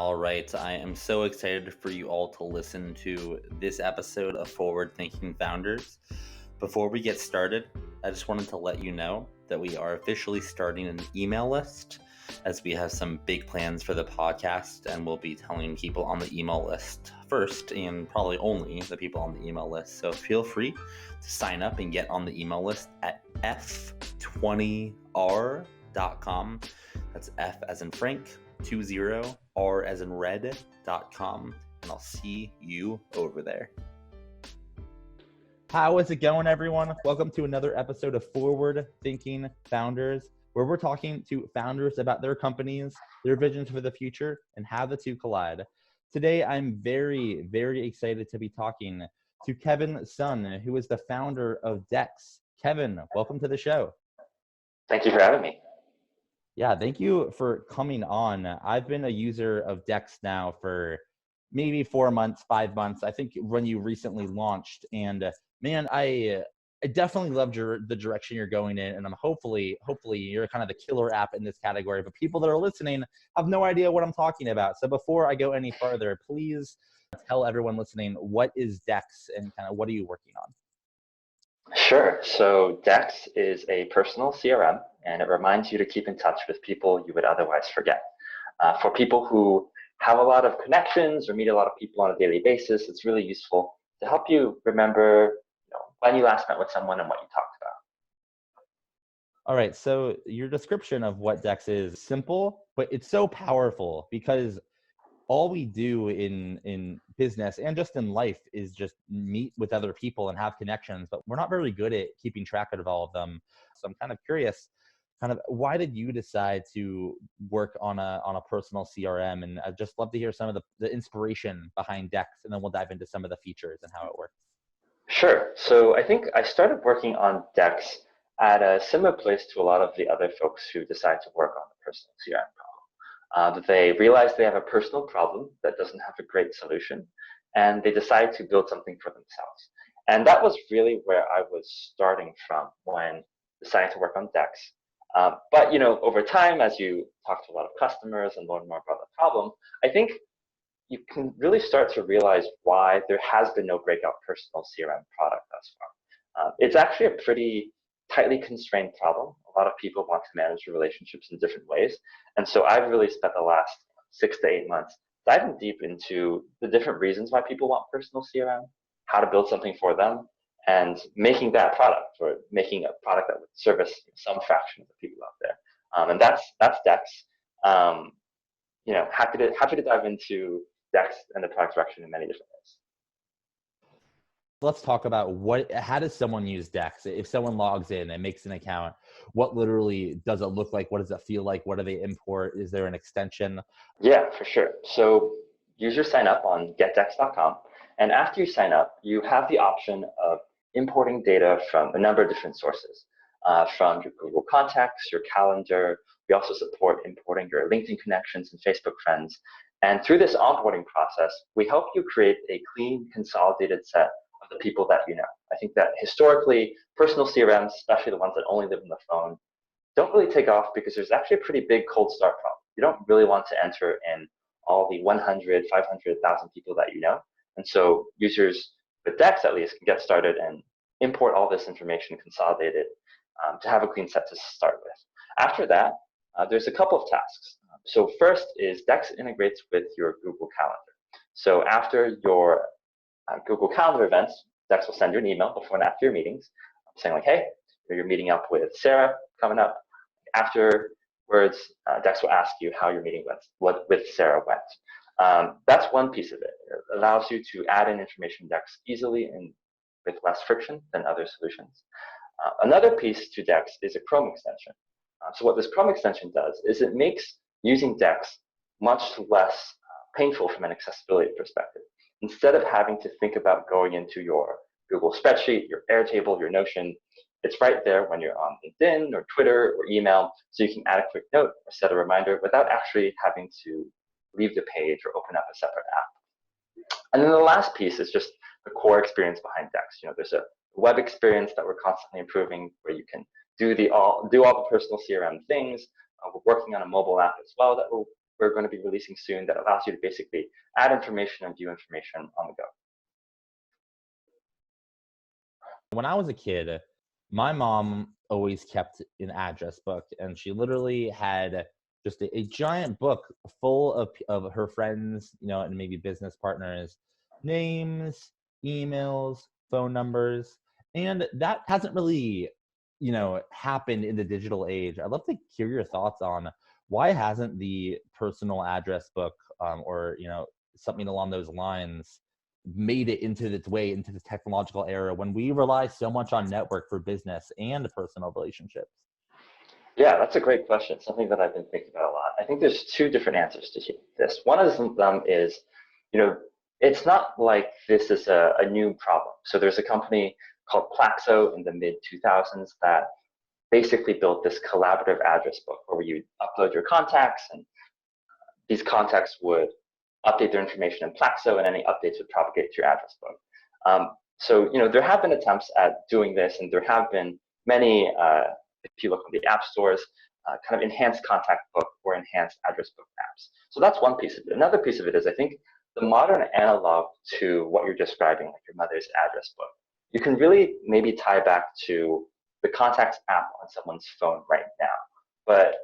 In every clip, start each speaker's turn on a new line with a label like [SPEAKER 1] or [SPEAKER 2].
[SPEAKER 1] All right, I am so excited for you all to listen to this episode of Forward Thinking Founders. Before we get started, I just wanted to let you know that we are officially starting an email list as we have some big plans for the podcast, and we'll be telling people on the email list first and probably only the people on the email list. So feel free to sign up and get on the email list at f20r.com. That's F as in Frank, 20, R as in red.com, and I'll see you over there. How is it going, everyone? Welcome to another episode of Forward Thinking Founders, where we're talking to founders about their companies, their visions for the future, and how the two collide. Today, I'm very, very excited to be talking to Kevin Sun, who is the founder of Dex. Kevin, welcome to the show.
[SPEAKER 2] Thank you for having me.
[SPEAKER 1] Yeah, thank you for coming on. I've been a user of Dex now for maybe 4 months, 5 months. I think when you recently launched, and man, I definitely loved the direction you're going in, and I'm hopefully you're kind of the killer app in this category. But people that are listening have no idea what I'm talking about. So before I go any further, please tell everyone listening, what is Dex and kind of what are you working on?
[SPEAKER 2] Sure. So Dex is a personal CRM, and it reminds you to keep in touch with people you would otherwise forget. For people who have a lot of connections or meet a lot of people on a daily basis, it's really useful to help you remember when you last met with someone and what you talked about.
[SPEAKER 1] All right, so your description of what Dex is simple, but it's so powerful because all we do in business and just in life is just meet with other people and have connections, but we're not very good at keeping track of all of them. So I'm kind of curious, why did you decide to work on a personal CRM? And I'd just love to hear some of the inspiration behind Dex, and then we'll dive into some of the features and how it works.
[SPEAKER 2] Sure. So I think I started working on Dex at a similar place to a lot of the other folks who decide to work on the personal CRM problem. That they realize they have a personal problem that doesn't have a great solution, and they decide to build something for themselves. And that was really where I was starting from when deciding to work on Dex. But over time, as you talk to a lot of customers and learn more about the problem, I think you can really start to realize why there has been no breakout personal CRM product thus far. It's actually a pretty tightly constrained problem. A lot of people want to manage their relationships in different ways. And so I've really spent the last 6 to 8 months diving deep into the different reasons why people want personal CRM, how to build something for them, and making that product, or making a product that would service some fraction of the people out there. And that's Dex. Happy to dive into Dex and the product direction in many different ways.
[SPEAKER 1] Let's talk about how does someone use Dex? If someone logs in and makes an account, what literally does it look like? What does it feel like? What do they import? Is there an extension?
[SPEAKER 2] Yeah, for sure. So users sign up on getdex.com. And after you sign up, you have the option of importing data from a number of different sources, from your Google contacts, your calendar. We also support importing your LinkedIn connections and Facebook friends. And through this onboarding process, we help you create a clean, consolidated set of the people that you know. I think that historically, personal CRMs, especially the ones that only live on the phone, don't really take off because there's actually a pretty big cold start problem. You don't really want to enter in all the 100, 500,000 people that you know. And so users with Dex at least can get started and import all this information, consolidate it to have a clean set to start with. After that, there's a couple of tasks. So first is Dex integrates with your Google Calendar. So after your Google Calendar events, Dex will send you an email before and after your meetings saying like, hey, you're meeting up with Sarah coming up. Afterwards, Dex will ask you how your meeting went, what with Sarah went. That's one piece of it. It allows you to add in information Dex easily and with less friction than other solutions. Another piece to Dex is a Chrome extension. So what this Chrome extension does is it makes using Dex much less painful from an accessibility perspective. Instead of having to think about going into your Google spreadsheet, your Airtable, your Notion, it's right there when you're on LinkedIn or Twitter or email, so you can add a quick note or set a reminder without actually having to leave the page or open up a separate app. And then the last piece is just the core experience behind Dex. There's a web experience that we're constantly improving where you can do all the personal CRM things. We're working on a mobile app as well that we're we're going to be releasing soon that allows you to basically add information and view information on the go.
[SPEAKER 1] When I was a kid, my mom always kept an address book, and she literally had just a giant book full of her friends, and maybe business partners, names, emails, phone numbers. And that hasn't really, happened in the digital age. I'd love to hear your thoughts on why hasn't the personal address book, or, something along those lines made it into its way into the technological era when we rely so much on network for business and personal relationships?
[SPEAKER 2] Yeah, that's a great question. Something that I've been thinking about a lot. I think there's two different answers to this. One of them is, it's not like this is a new problem. So there's a company called Plaxo in the mid 2000s that basically built this collaborative address book where you upload your contacts, and these contacts would update their information in Plaxo, and any updates would propagate to your address book. So there have been attempts at doing this, and there have been many, if you look on the app stores, kind of enhanced contact book or enhanced address book apps. So that's one piece of it. Another piece of it is, I think, the modern analog to what you're describing, like your mother's address book. You can really maybe tie back to the contacts app on someone's phone right now. But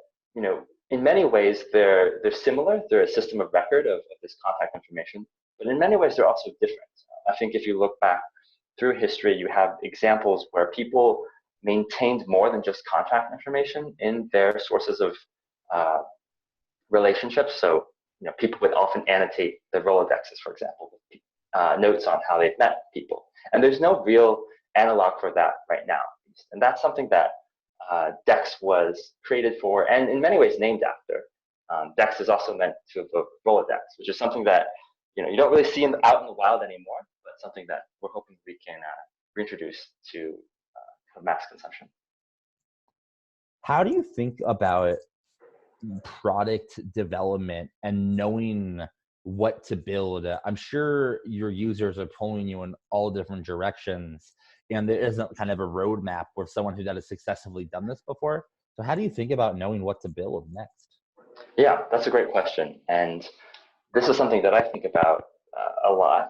[SPEAKER 2] in many ways, they're similar. They're a system of record of this contact information, but in many ways, they're also different. I think if you look back through history, you have examples where people maintained more than just contact information in their sources of relationships. So, people would often annotate their Rolodexes, for example, with notes on how they've met people. And there's no real analog for that right now. And that's something that DEX was created for, and in many ways named after. DEX is also meant to evoke Rolodex, which is something that you don't really see out in the wild anymore, but something that we're hoping we can reintroduce to mass consumption.
[SPEAKER 1] How do you think about product development and knowing what to build? I'm sure your users are pulling you in all different directions, and there isn't kind of a roadmap for someone who has successfully done this before. So how do you think about knowing what to build next?
[SPEAKER 2] Yeah, that's a great question. And this is something that I think about a lot.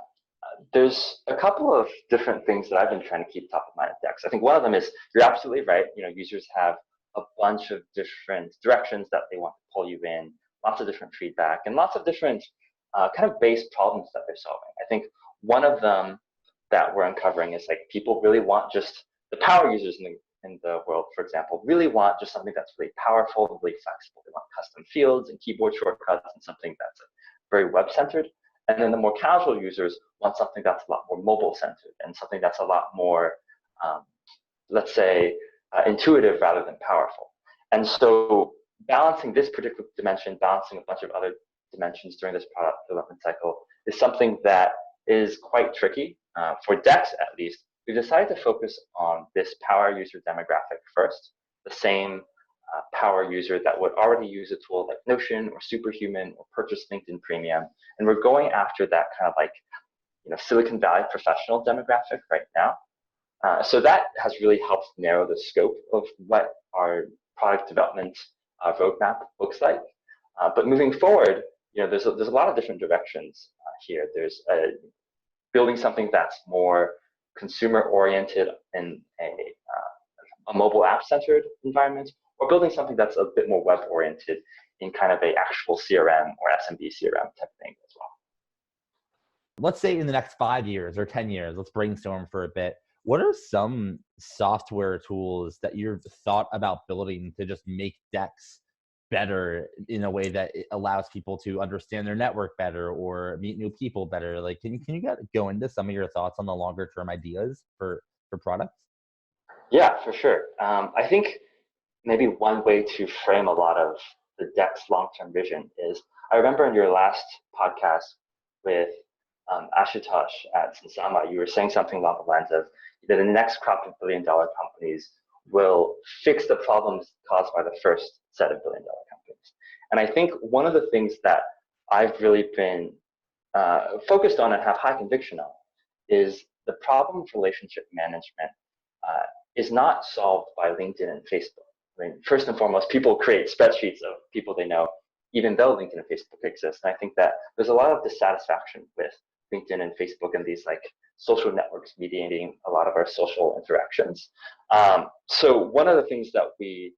[SPEAKER 2] There's a couple of different things that I've been trying to keep top of mind at DEX. I think one of them is, you're absolutely right. Users have a bunch of different directions that they want to pull you in, lots of different feedback, and lots of different kind of base problems that they're solving. I think one of them that we're uncovering is, like, people really want just the power users in the world, for example, really want just something that's really powerful and really flexible. They want custom fields and keyboard shortcuts and something that's very web-centered. And then the more casual users want something that's a lot more mobile-centered and something that's a lot more, let's say, intuitive rather than powerful. And so balancing this particular dimension, balancing a bunch of other dimensions during this product development cycle is something that is quite tricky. For DEX, at least, we decided to focus on this power user demographic first, the same power user that would already use a tool like Notion or Superhuman or purchase LinkedIn Premium. And we're going after that kind of like, Silicon Valley professional demographic right now. So that has really helped narrow the scope of what our product development roadmap looks like. But moving forward, there's a lot of different directions here. There's building something that's more consumer-oriented in a mobile app-centered environment, or building something that's a bit more web-oriented in kind of a actual CRM or SMB CRM type thing as well.
[SPEAKER 1] Let's say in the next 5 years or 10 years, let's brainstorm for a bit. What are some software tools that you've thought about building to just make DEX better in a way that it allows people to understand their network better or meet new people better? Like, can you go into some of your thoughts on the longer term ideas for products?
[SPEAKER 2] Yeah, for sure. I think maybe one way to frame a lot of the DEX long-term vision is, I remember in your last podcast with Ashutosh at Sansama, you were saying something along the lines of that the next crop of billion-dollar companies will fix the problems caused by the first set of billion-dollar companies. And I think one of the things that I've really been focused on and have high conviction on is the problem of relationship management is not solved by LinkedIn and Facebook. I mean, first and foremost, people create spreadsheets of people they know even though LinkedIn and Facebook exist. And I think that there's a lot of dissatisfaction with LinkedIn and Facebook and these like social networks mediating a lot of our social interactions. So one of the things that we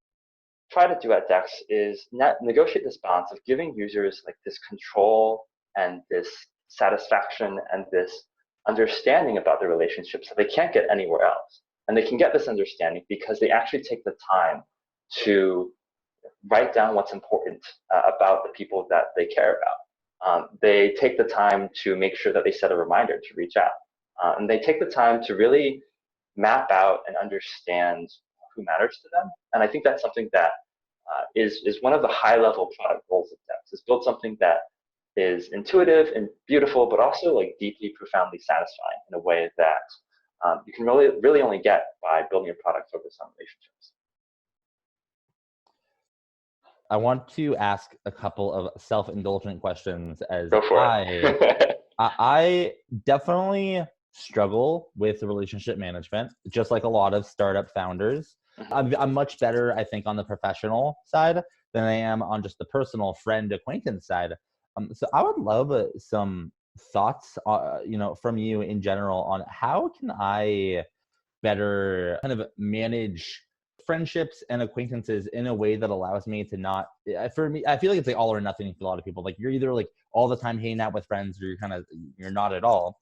[SPEAKER 2] try to do at Dex is negotiate this balance of giving users like this control and this satisfaction and this understanding about the relationships that they can't get anywhere else. And they can get this understanding because they actually take the time to write down what's important about the people that they care about. They take the time to make sure that they set a reminder to reach out. And they take the time to really map out and understand who matters to them. And I think that's something that is one of the high-level product goals of Dex, is build something that is intuitive and beautiful, but also like deeply, profoundly satisfying in a way that you can really only get by building a product focused on relationships.
[SPEAKER 1] I want to ask a couple of self-indulgent questions as
[SPEAKER 2] Go for it.
[SPEAKER 1] I definitely struggle with relationship management, just like a lot of startup founders. I'm much better, I think, on the professional side than I am on just the personal friend acquaintance side. So I would love some thoughts, from you in general on how can I better kind of manage friendships and acquaintances in a way that allows me to not, for me, I feel like it's like all or nothing for a lot of people. Like you're either like all the time hanging out with friends or you're not at all.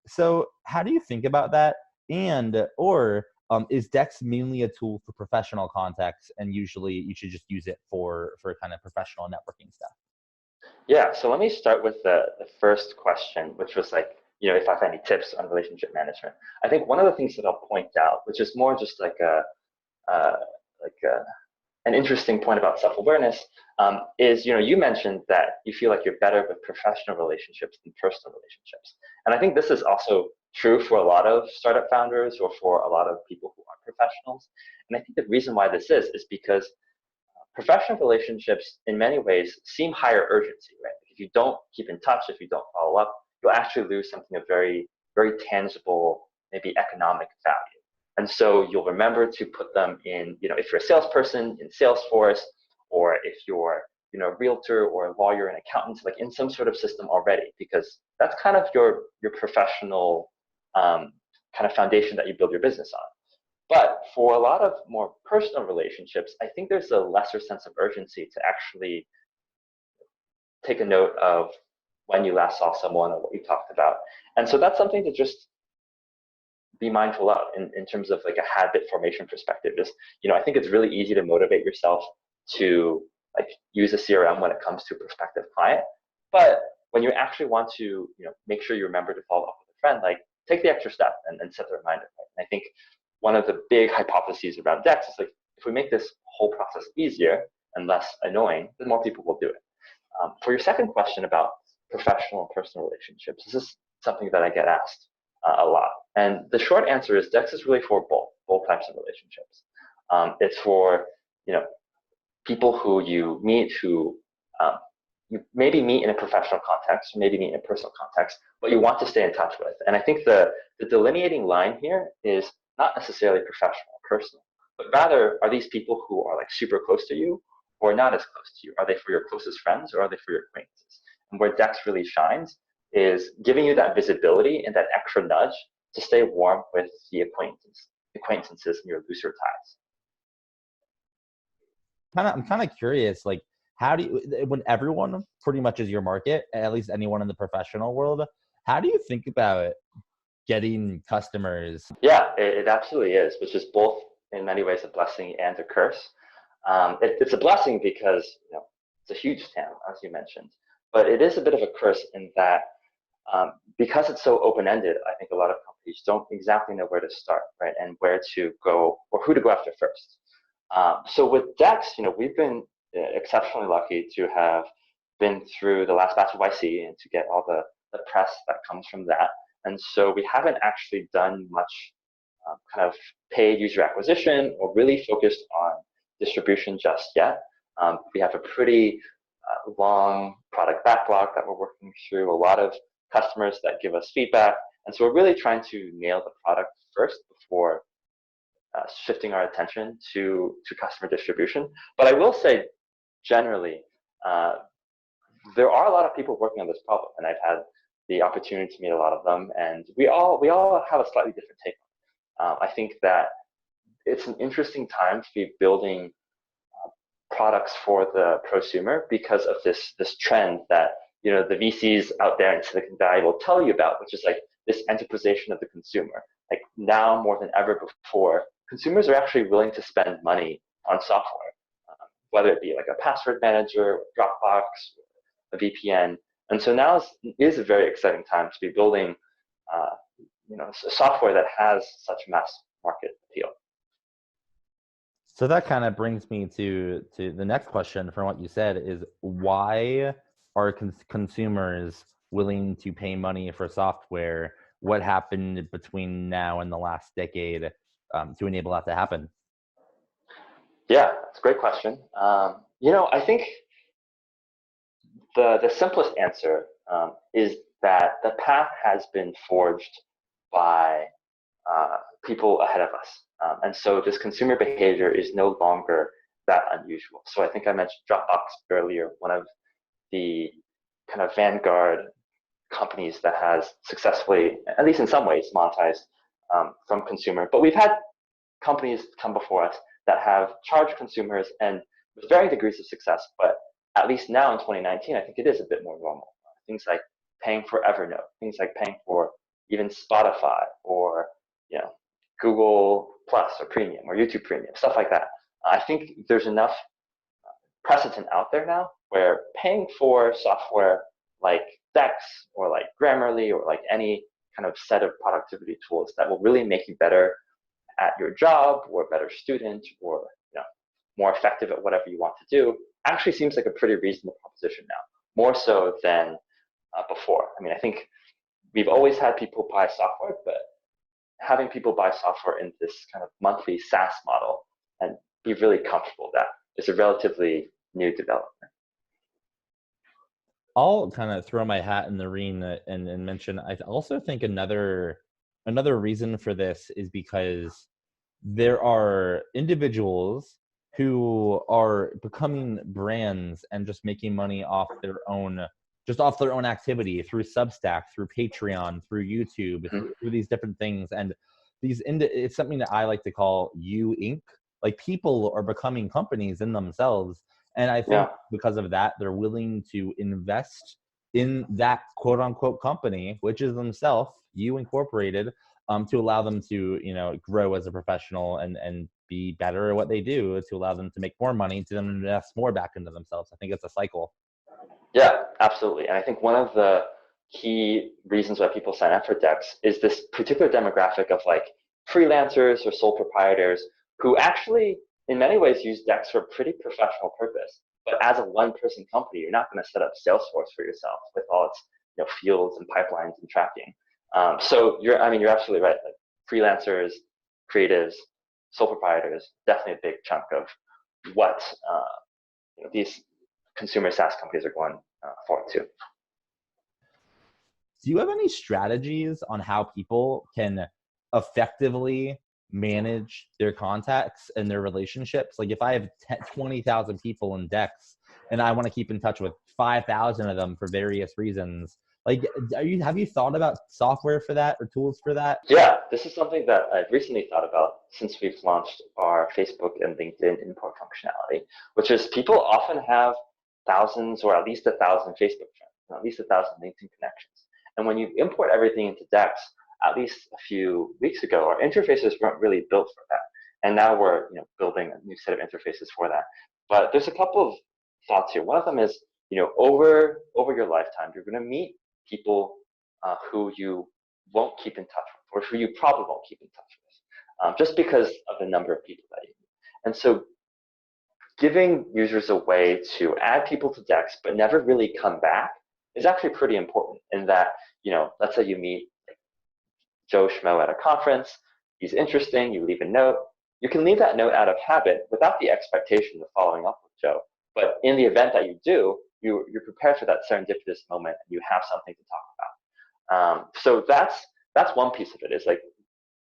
[SPEAKER 1] So how do you think about that? And, or is Dex mainly a tool for professional contacts and usually you should just use it for kind of professional networking stuff?
[SPEAKER 2] Yeah, so let me start with the first question, which was like, if I have any tips on relationship management. I think one of the things that I'll point out, which is more just like an interesting point about self-awareness, is you mentioned that you feel like you're better with professional relationships than personal relationships. And I think this is also true for a lot of startup founders or for a lot of people who are professionals. And I think the reason why this is because professional relationships in many ways seem higher urgency, right? If you don't keep in touch, if you don't follow up, you'll actually lose something of very, very tangible, maybe economic value. And so you'll remember to put them in, if you're a salesperson in Salesforce, or if you're, a realtor or a lawyer and accountant, like in some sort of system already, because that's kind of your professional kind of foundation that you build your business on. But for a lot of more personal relationships, I think there's a lesser sense of urgency to actually take a note of when you last saw someone or what you talked about. And so that's something to just be mindful of in terms of like a habit formation perspective. Is, I think it's really easy to motivate yourself to like use a CRM when it comes to a prospective client. But when you actually want to, make sure you remember to follow up with a friend, like take the extra step and set the reminder. Right? And I think one of the big hypotheses around Dex is like, if we make this whole process easier and less annoying, then more people will do it. For your second question about professional and personal relationships, this is something that I get asked a lot. And the short answer is Dex is really for both types of relationships. It's for, people who you meet who you maybe meet in a professional context, maybe meet in a personal context, but you want to stay in touch with. And I think the delineating line here is not necessarily professional or personal, but rather, are these people who are like super close to you or not as close to you? Are they for your closest friends or are they for your acquaintances? And where Dex really shines is giving you that visibility and that extra nudge to stay warm with the acquaintances in your looser ties.
[SPEAKER 1] I'm kind of curious, like, how do you, when everyone pretty much is your market, at least anyone in the professional world, how do you think about getting customers?
[SPEAKER 2] Yeah, it absolutely is, which is both in many ways a blessing and a curse. It's a blessing because it's a huge TAM, as you mentioned, but it is a bit of a curse in that because it's so open-ended, I think a lot of companies don't exactly know where to start, right, and where to go or who to go after first. So with Dex, we've been exceptionally lucky to have been through the last batch of YC and to get all the press that comes from that. And so we haven't actually done much kind of paid user acquisition or really focused on distribution just yet. We have a pretty long product backlog that we're working through, a lot of customers that give us feedback. And so we're really trying to nail the product first before shifting our attention to customer distribution. But I will say, generally, there are a lot of people working on this problem, and I've had the opportunity to meet a lot of them, and we all have a slightly different take on it. I think that it's an interesting time to be building products for the prosumer because of this trend that the VCs out there in Silicon Valley will tell you about, which is like this enterprisation of the consumer. Like now more than ever before, consumers are actually willing to spend money on software, whether it be like a password manager, Dropbox, a VPN. And so now is a very exciting time to be building software that has such mass market appeal.
[SPEAKER 1] So that kind of brings me to the next question from what you said is, why are consumers willing to pay money for software? What happened between now and the last decade to enable that to happen?
[SPEAKER 2] Yeah, that's a great question. I think the simplest answer is that the path has been forged by people ahead of us. And so this consumer behavior is no longer that unusual. So I think I mentioned Dropbox earlier, one of the kind of vanguard companies that has successfully, at least in some ways, monetized from consumer. But we've had companies come before us that have charged consumers and with varying degrees of success, but at least now in 2019, I think it is a bit more normal. Things like paying for Evernote, things like paying for even Spotify or Google Plus or Premium or YouTube Premium, stuff like that. I think there's enough precedent out there now where paying for software like Dex or like Grammarly or like any kind of set of productivity tools that will really make you better at your job or a better student or more effective at whatever you want to do actually seems like a pretty reasonable proposition now, more so than before. I mean, I think we've always had people buy software, but having people buy software in this kind of monthly SaaS model and be really comfortable with that is a relatively new development.
[SPEAKER 1] I'll kind of throw my hat in the ring and mention, I also think another reason for this is because there are individuals who are becoming brands and just making money off their own activity through Substack, through Patreon, through YouTube, through these different things. And it's something that I like to call You Inc. Like people are becoming companies in themselves. And I think because of that, they're willing to invest in that quote unquote company, which is themselves, You Incorporated, to allow them to, grow as a professional and be better at what they do, to allow them to make more money, to then invest more back into themselves. I think it's a cycle.
[SPEAKER 2] Yeah, absolutely. And I think one of the key reasons why people sign up for Dex is this particular demographic of like freelancers or sole proprietors who actually, in many ways, use Dex for a pretty professional purpose. But as a one-person company, you're not going to set up Salesforce for yourself with all its fields and pipelines and tracking. So you're absolutely right. Like freelancers, creatives, sole proprietors, definitely a big chunk of what these consumer SaaS companies are going forward to.
[SPEAKER 1] Do you have any strategies on how people can effectively manage their contacts and their relationships? Like if I have 20,000 people in Dex and I want to keep in touch with 5,000 of them for various reasons, like have you thought about software for that or tools for that?
[SPEAKER 2] Yeah, this is something that I've recently thought about since we've launched our Facebook and LinkedIn import functionality, which is people often have thousands or at least 1,000 Facebook friends, and at least 1,000 LinkedIn connections. And when you import everything into Dex, at least a few weeks ago, our interfaces weren't really built for that. And now we're building a new set of interfaces for that. But there's a couple of thoughts here. One of them is, over your lifetime, you're going to meet people who you won't keep in touch with, or who you probably won't keep in touch with, just because of the number of people that you meet. And so giving users a way to add people to Dex but never really come back is actually pretty important in that, let's say you meet Joe Schmo at a conference, he's interesting, you leave a note. You can leave that note out of habit without the expectation of following up with Joe. But in the event that you do, you're prepared for that serendipitous moment and you have something to talk about. So that's one piece of it, is like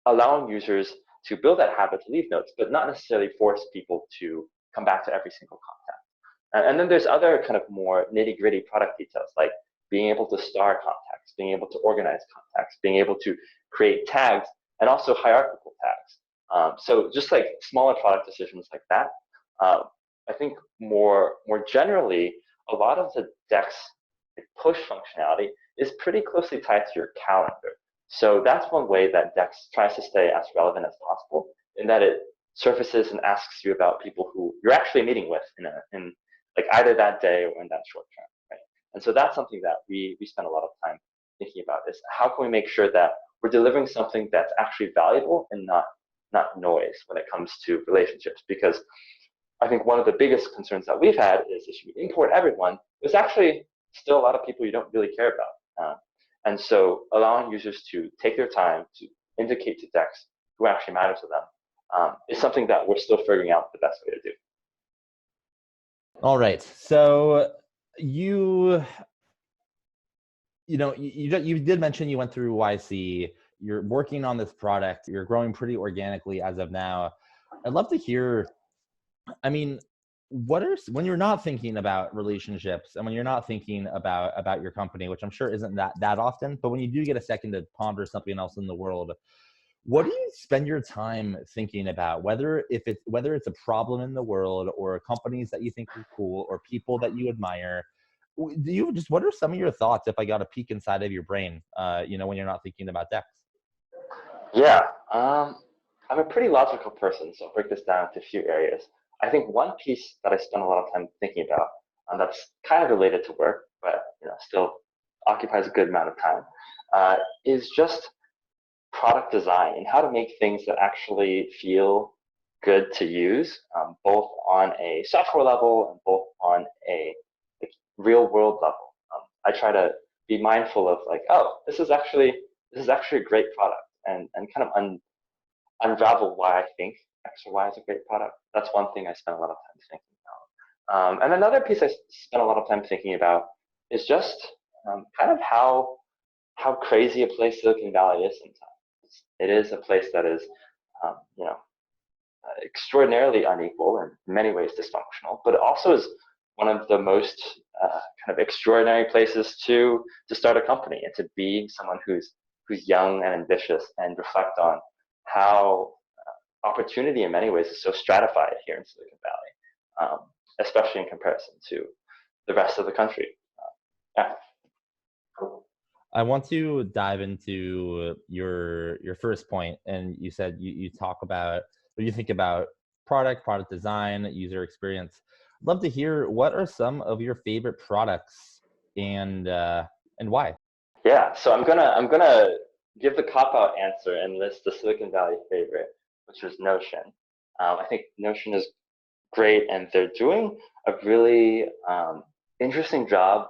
[SPEAKER 2] allowing users to build that habit to leave notes, but not necessarily force people to come back to every single contact. And then there's other kind of more nitty-gritty product details, like being able to star contacts, being able to organize contacts, being able to create tags, and also hierarchical tags. So just like smaller product decisions like that. I think more generally, a lot of the Dex push functionality is pretty closely tied to your calendar. So that's one way that Dex tries to stay as relevant as possible, in that it surfaces and asks you about people who you're actually meeting with in like either that day or in that short term, right? And so that's something that we spend a lot of time thinking about, is how can we make sure that we're delivering something that's actually valuable and not noise when it comes to relationships. Because I think one of the biggest concerns that we've had is if you import everyone, there's actually still a lot of people you don't really care about. And so allowing users to take their time to indicate to Dex who actually matters to them is something that we're still figuring out the best way to do.
[SPEAKER 1] All right. So you did mention you went through YC. You're working on this product. You're growing pretty organically as of now. I'd love to hear, I mean, when you're not thinking about relationships and when you're not thinking about your company, which I'm sure isn't that often, but when you do get a second to ponder something else in the world, what do you spend your time thinking about? Whether it's a problem in the world or companies that you think are cool or people that you admire, what are some of your thoughts if I got a peek inside of your brain, when you're not thinking about Dex?
[SPEAKER 2] Yeah, I'm a pretty logical person, so I'll break this down into a few areas. I think one piece that I spend a lot of time thinking about, and that's kind of related to work, but still occupies a good amount of time, is just product design and how to make things that actually feel good to use, both on a software level and both on a real world level. I try to be mindful of like, oh, this is actually a great product, and kind of unravel why I think X or Y is a great product. That's one thing I spend a lot of time thinking about. And another piece I spend a lot of time thinking about is just kind of how crazy a place Silicon Valley is sometimes. It is a place that is, extraordinarily unequal and in many ways dysfunctional, but it also is one of the most kind of extraordinary places to start a company and to be someone who's young and ambitious and reflect on how opportunity in many ways is so stratified here in Silicon Valley, especially in comparison to the rest of the country. Yeah.
[SPEAKER 1] I want to dive into your first point, and you said you talk about, or you think about product design, user experience. I'd love to hear, what are some of your favorite products and why?
[SPEAKER 2] Yeah, so I'm gonna give the cop-out answer and list the Silicon Valley favorite, which was Notion. I think Notion is great, and they're doing a really interesting job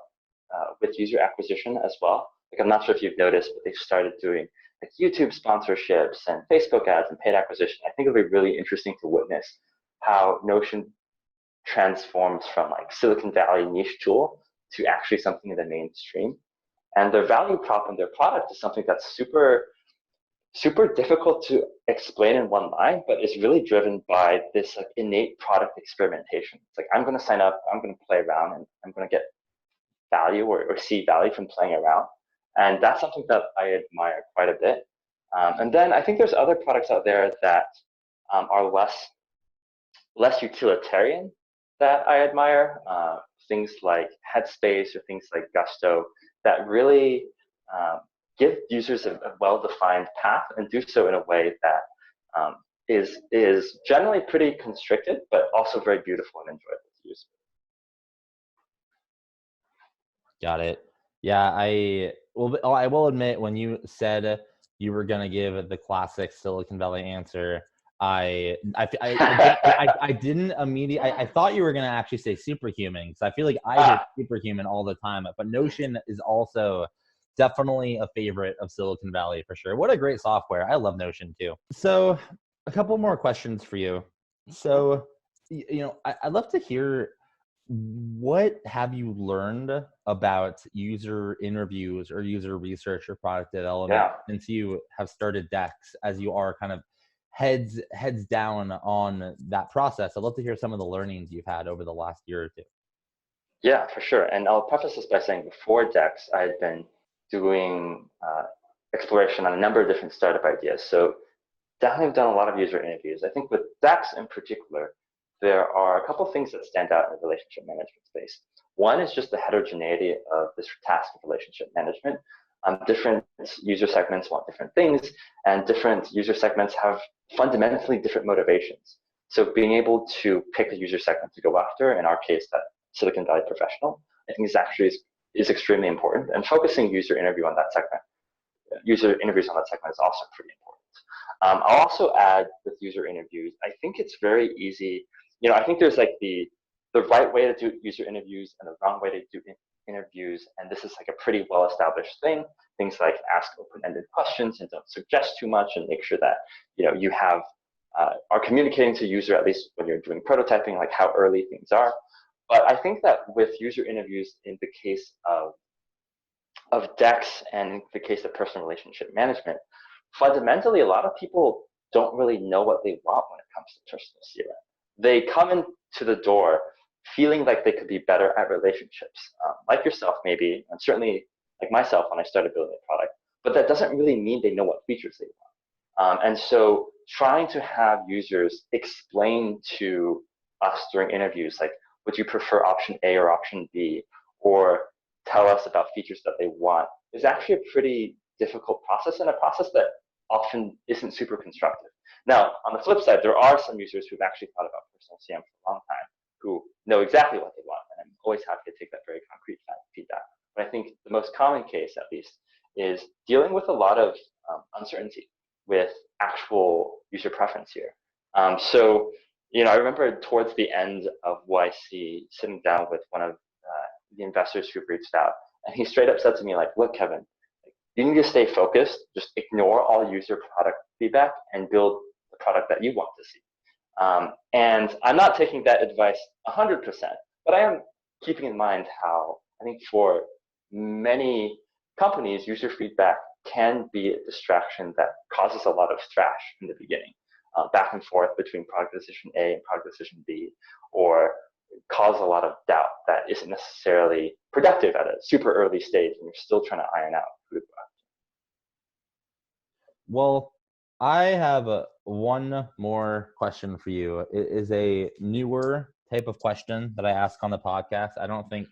[SPEAKER 2] with user acquisition as well. Like, I'm not sure if you've noticed, but they've started doing like YouTube sponsorships and Facebook ads and paid acquisition. I think it'll be really interesting to witness how Notion transforms from like Silicon Valley niche tool to actually something in the mainstream. And their value prop and their product is something that's super difficult to explain in one line, but it's really driven by this like innate product experimentation. It's like, I'm going to sign up, I'm going to play around, and I'm going to get value or see value from playing around. And that's something that I admire quite a bit. And then I think there's other products out there that are less utilitarian that I admire. Things like Headspace or things like Gusto that really give users a well-defined path and do so in a way that is generally pretty constricted, but also very beautiful and enjoyable to use.
[SPEAKER 1] Got it. Yeah, I will admit, when you said you were gonna give the classic Silicon Valley answer, I didn't immediately. I thought you were gonna actually say Superhuman, because I feel like I hear Superhuman all the time. But Notion is also definitely a favorite of Silicon Valley for sure. What a great software! I love Notion too. So, a couple more questions for you. So, I'd love to hear, what have you learned about user interviews or user research or product development since you have started Dex, as you are kind of heads down on that process? I'd love to hear some of the learnings you've had over the last year or two.
[SPEAKER 2] Yeah, for sure. And I'll preface this by saying before Dex, I had been doing exploration on a number of different startup ideas. So definitely have done a lot of user interviews. I think with Dex in particular, there are a couple of things that stand out in the relationship management space. One is just the heterogeneity of this task of relationship management. Different user segments want different things, and different user segments have fundamentally different motivations. So being able to pick a user segment to go after, in our case, that Silicon Valley professional, I think is extremely important. And focusing user interviews on that segment is also pretty important. I'll also add with user interviews, I think it's very easy. I think there's like the right way to do user interviews and the wrong way to do interviews, and this is like a pretty well-established thing. Things like ask open-ended questions and don't suggest too much, and make sure that you have are communicating to user, at least when you're doing prototyping, like how early things are. But I think that with user interviews, in the case of Dex and in the case of personal relationship management, fundamentally, a lot of people don't really know what they want when it comes to personal CRM. They come into the door feeling like they could be better at relationships, like yourself maybe, and certainly like myself when I started building a product, but that doesn't really mean they know what features they want. And so trying to have users explain to us during interviews, like, would you prefer option A or option B, or tell us about features that they want, is actually a pretty difficult process, and a process that often isn't super constructive. Now, on the flip side, there are some users who've actually thought about personal CM for a long time, who know exactly what they want, and I'm always happy to take that very concrete feedback. But I think the most common case, at least, is dealing with a lot of uncertainty with actual user preference here. I remember towards the end of YC, sitting down with one of the investors who reached out, and he straight up said to me, like, look, Kevin, you need to stay focused, just ignore all user product feedback and build the product that you want to see. And I'm not taking that advice 100%, but I am keeping in mind how I think for many companies, user feedback can be a distraction that causes a lot of thrash in the beginning, back and forth between product decision A and product decision B, or cause a lot of doubt that isn't necessarily productive at a super early stage when you're still trying to iron out who to go after.
[SPEAKER 1] Well, I have one more question for you. It is a newer type of question that I ask on the podcast. I don't think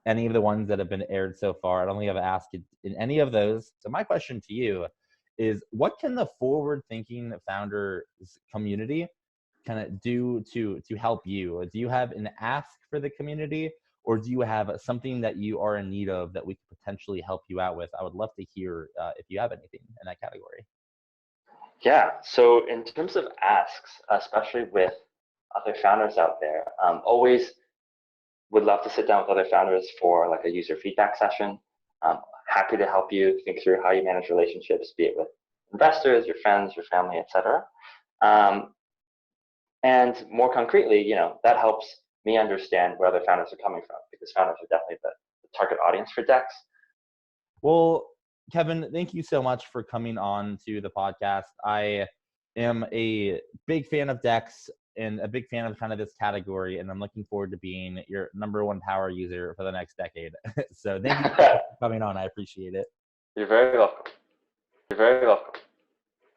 [SPEAKER 1] any of the ones that have been aired so far, I don't think I've asked it in any of those. So my question to you is, what can the forward-thinking founders community kind of do to help you? Do you have an ask for the community, or do you have something that you are in need of that we could potentially help you out with? I would love to hear if you have anything in that category.
[SPEAKER 2] Yeah, so in terms of asks, especially with other founders out there, always would love to sit down with other founders for like a user feedback session. Happy to help you think through how you manage relationships, be it with investors, your friends, your family, etc. And more concretely, that helps me understand where other founders are coming from, because founders are definitely the target audience for Dex.
[SPEAKER 1] Well, Kevin, thank you so much for coming on to the podcast. I am a big fan of Dex and a big fan of kind of this category, and I'm looking forward to being your #1 power user for the next decade. So thank you for coming on. I appreciate it.
[SPEAKER 2] You're very welcome. You're very welcome.